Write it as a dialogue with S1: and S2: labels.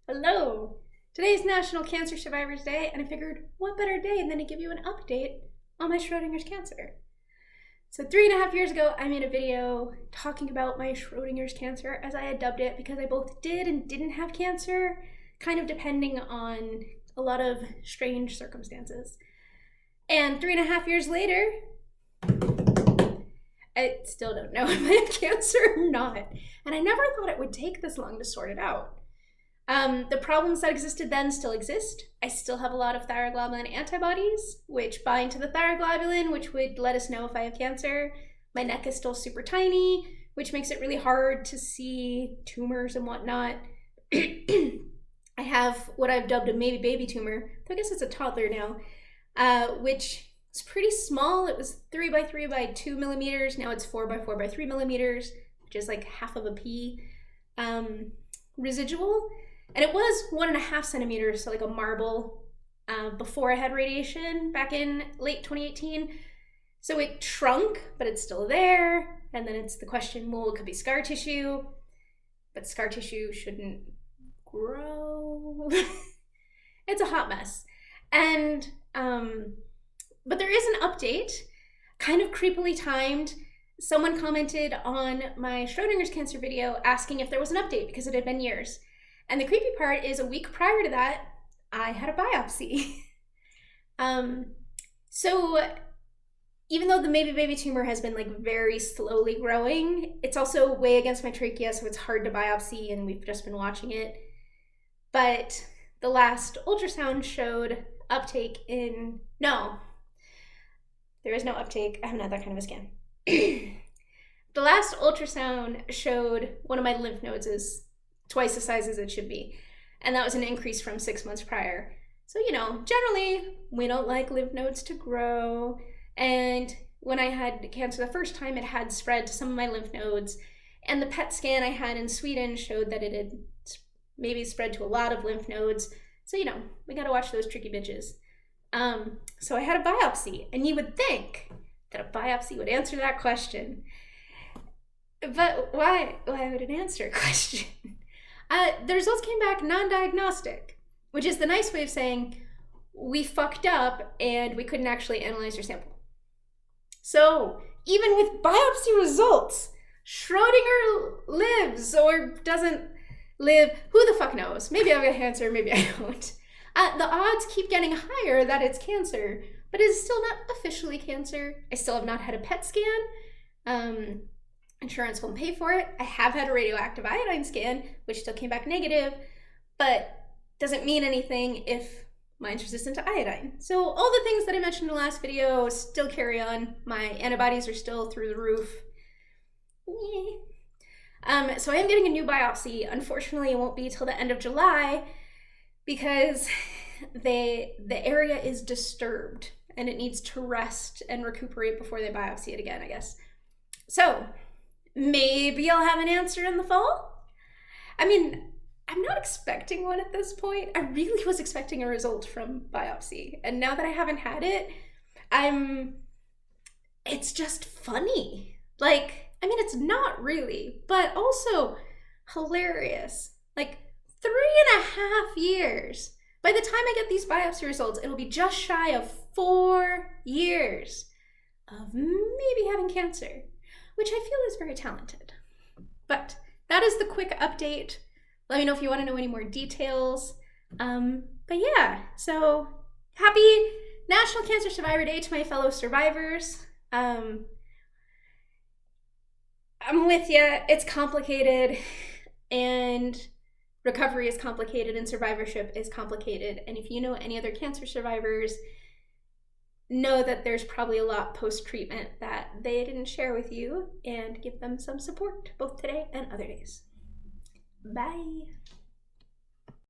S1: Hello! Today is National Cancer Survivors Day, and I figured what better day than to give you an update on my Schrödinger's cancer. So 3.5 years ago, I made a video talking about my Schrödinger's cancer, as I had dubbed it, because I both did and didn't have cancer, kind of depending on a lot of strange circumstances. And 3.5 years later, I still don't know if I have cancer or not. And I never thought it would take this long to sort it out. The problems that existed then still exist. I still have a lot of thyroglobulin antibodies, which bind to the thyroglobulin, which would let us know if I have cancer. My neck is still super tiny, which makes it really hard to see tumors and whatnot. I have what I've dubbed a maybe baby tumor, I guess it's a toddler now, which is pretty small. It was 3 by 3 by 2 millimeters. Now it's 4 by 4 by 3 millimeters, which is like half of a pea residual. And it was 1.5 centimeters, so like a marble, before I had radiation back in late 2018. So it shrunk, but it's still there. And then it's the question, well, it could be scar tissue, but scar tissue shouldn't grow. It's a hot mess. And, but there is an update, kind of creepily timed. Someone commented on my Schrödinger's cancer video asking if there was an update because it had been years. And the creepy part is a week prior to that, I had a biopsy. So even though the maybe baby tumor has been like very slowly growing, it's also way against my trachea, so it's hard to biopsy, and we've just been watching it. But the last ultrasound showed uptake in, no, there is no uptake. I haven't had that kind of a scan. The last ultrasound showed one of my lymph nodes is twice the size as it should be. And that was an increase from 6 months prior. So, you know, generally we don't like lymph nodes to grow. And when I had cancer the first time, it had spread to some of my lymph nodes. And the PET scan I had in Sweden showed that it had maybe spread to a lot of lymph nodes. So, you know, we gotta watch those tricky bitches. So I had a biopsy, and you would think that a biopsy would answer that question. But why would it answer a question? The results came back non-diagnostic, which is the nice way of saying we fucked up and we couldn't actually analyze your sample. So even with biopsy results, Schrödinger lives or doesn't live. Who the fuck knows? Maybe I've got cancer, maybe I don't. The odds keep getting higher that it's cancer, but it's still not officially cancer. I still have not had a PET scan. Insurance won't pay for it. I have had a radioactive iodine scan, which still came back negative, but doesn't mean anything if mine's resistant to iodine. So all the things that I mentioned in the last video still carry on. My antibodies are still through the roof. Yeah. So I am getting a new biopsy. Unfortunately, it won't be till the end of July because the area is disturbed and it needs to rest and recuperate before they biopsy it again, I guess. So maybe I'll have an answer in the fall. I mean, I'm not expecting one at this point. I really was expecting a result from biopsy. And now that I haven't had it, it's just funny. Like, I mean, it's not really, but also hilarious. Like 3.5 years. By the time I get these biopsy results, it'll be just shy of 4 years of maybe having cancer, which I feel is very talented. But that is the quick update. Let me know if you want to know any more details. But yeah, so happy National Cancer Survivor Day to my fellow survivors. I'm with you. It's complicated, and recovery is complicated, and survivorship is complicated. And if you know any other cancer survivors, know that there's probably a lot post-treatment that they didn't share with you, and give them some support both today and other days. Bye.